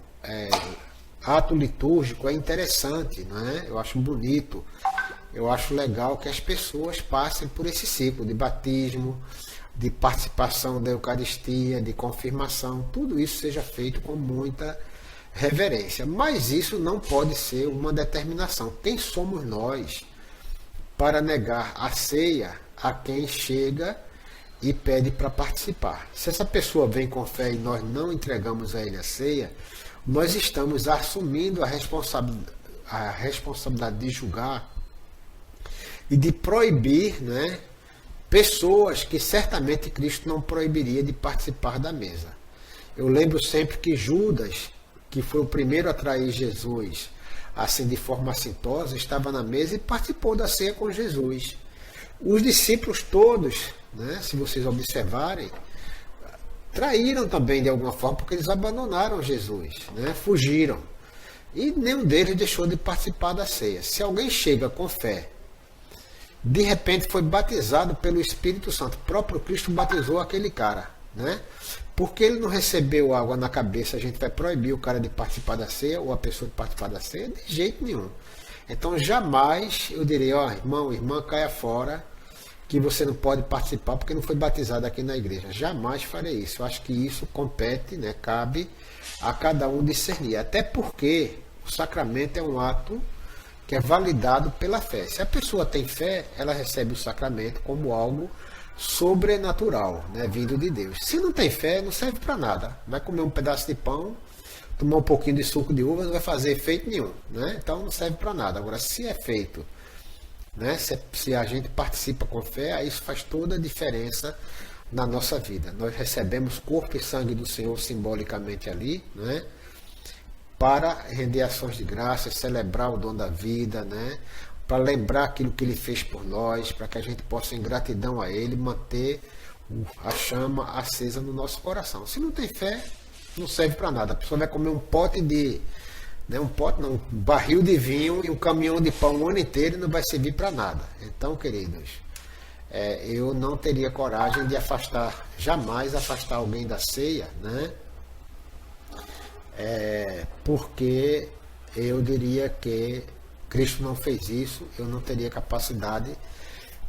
[SPEAKER 1] ato litúrgico é interessante, não é? Eu acho bonito, eu acho legal que as pessoas passem por esse ciclo de batismo, de participação da Eucaristia, de confirmação, tudo isso seja feito com muita reverência. Mas isso não pode ser uma determinação. Quem somos nós para negar a ceia a quem chega e pede para participar. Se essa pessoa vem com fé e nós não entregamos a ele a ceia, nós estamos assumindo a responsabilidade de julgar e de proibir, né, pessoas que certamente Cristo não proibiria de participar da mesa. Eu lembro sempre que Judas, que foi o primeiro a trair Jesus, assim de forma assintosa, estava na mesa e participou da ceia com Jesus. Os discípulos todos, né, se vocês observarem, traíram também de alguma forma, porque eles abandonaram Jesus, né, fugiram. E nenhum deles deixou de participar da ceia. Se alguém chega com fé, de repente foi batizado pelo Espírito Santo, o próprio Cristo batizou aquele cara, né? Porque ele não recebeu água na cabeça, a gente vai proibir o cara de participar da ceia, ou a pessoa de participar da ceia? De jeito nenhum. Então jamais eu diria, ó, irmão, irmã, caia fora, que você não pode participar porque não foi batizado aqui na igreja. Jamais farei isso. Eu acho que isso compete, né, cabe a cada um discernir. Até porque o sacramento é um ato que é validado pela fé. Se a pessoa tem fé, ela recebe o sacramento como algo sobrenatural, né, vindo de Deus. Se não tem fé, não serve para nada. Vai comer um pedaço de pão, tomar um pouquinho de suco de uva, não vai fazer efeito nenhum, né? Então não serve para nada. Agora, se é feito, né, se a gente participa com fé, aí isso faz toda a diferença na nossa vida. Nós recebemos corpo e sangue do Senhor simbolicamente ali, né, para render ações de graça, celebrar o dom da vida, né, para lembrar aquilo que Ele fez por nós, para que a gente possa, em gratidão a Ele, manter a chama acesa no nosso coração. Se não tem fé, não serve para nada. A pessoa vai comer um pote de... um barril de vinho e um caminhão de pão o ano inteiro e não vai servir para nada. Então, queridos, eu não teria coragem de jamais afastar alguém da ceia, né? Porque eu diria que Cristo não fez isso, eu não teria capacidade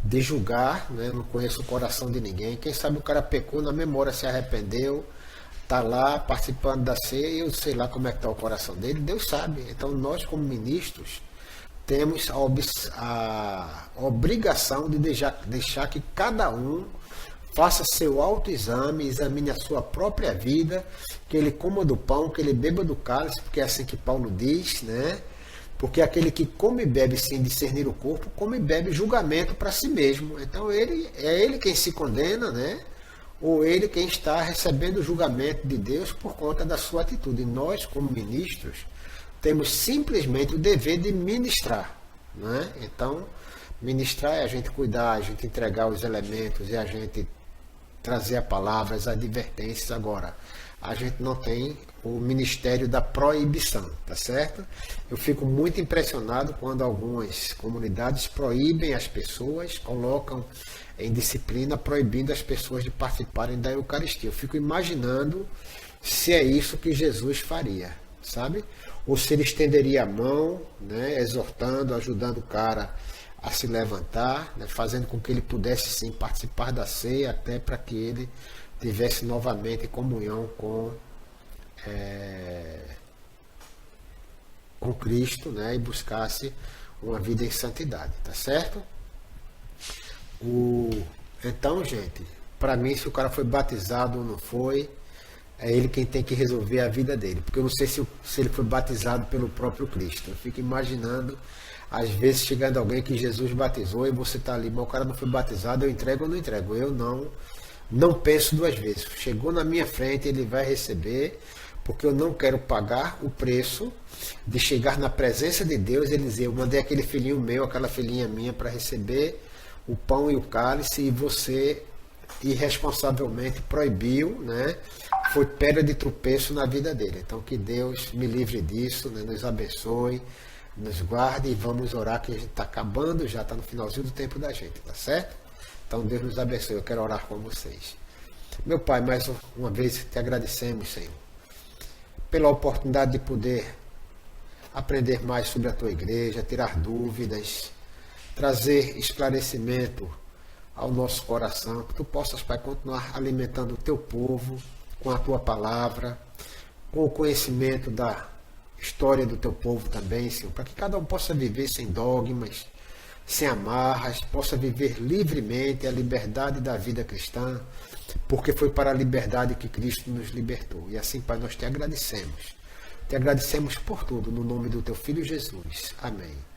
[SPEAKER 1] de julgar, né? Não conheço o coração de ninguém. Quem sabe o cara pecou, na memória se arrependeu, está lá participando da ceia, e eu sei lá como é que está o coração dele, Deus sabe. Então nós, como ministros, temos a obrigação de deixar que cada um faça seu autoexame, examine a sua própria vida, que ele coma do pão, que ele beba do cálice, porque é assim que Paulo diz, né? Porque aquele que come e bebe sem discernir o corpo, come e bebe julgamento para si mesmo. Então é ele quem se condena, né? Ou ele quem está recebendo o julgamento de Deus por conta da sua atitude. E nós, como ministros, temos simplesmente o dever de ministrar, né? Então, ministrar é a gente cuidar, a gente entregar os elementos, é a gente trazer a palavra, as advertências. Agora, a gente não tem o ministério da proibição, tá certo? Eu fico muito impressionado quando algumas comunidades proíbem as pessoas, colocam em disciplina, proibindo as pessoas de participarem da Eucaristia. Eu fico imaginando se é isso que Jesus faria, sabe? Ou se ele estenderia a mão, né, exortando, ajudando o cara a se levantar, né, fazendo com que ele pudesse sim participar da ceia, até para que ele tivesse novamente comunhão com Cristo, né, e buscasse uma vida em santidade, tá certo? Então, gente, para mim, se o cara foi batizado ou não foi, é ele quem tem que resolver a vida dele, porque eu não sei se ele foi batizado pelo próprio Cristo. Eu fico imaginando, às vezes, chegando alguém que Jesus batizou e você está ali, mas o cara não foi batizado, eu entrego ou não entrego? Eu não penso duas vezes. Chegou na minha frente, ele vai receber, porque eu não quero pagar o preço de chegar na presença de Deus e ele dizer, eu mandei aquele filhinho meu, aquela filhinha minha para receber o pão e o cálice, e você irresponsavelmente proibiu, né? Foi pedra de tropeço na vida dele. Então que Deus me livre disso, né? Nos abençoe, nos guarde, e vamos orar, que a gente está acabando, já está no finalzinho do tempo da gente, tá certo? Então Deus nos abençoe, eu quero orar com vocês. Meu Pai, mais uma vez te agradecemos, Senhor, pela oportunidade de poder aprender mais sobre a tua igreja, tirar dúvidas, trazer esclarecimento ao nosso coração, que tu possas, Pai, continuar alimentando o teu povo com a tua palavra, com o conhecimento da história do teu povo também, Senhor, para que cada um possa viver sem dogmas, sem amarras, possa viver livremente a liberdade da vida cristã, porque foi para a liberdade que Cristo nos libertou. E assim, Pai, nós te agradecemos. Te agradecemos por tudo, no nome do teu Filho Jesus. Amém.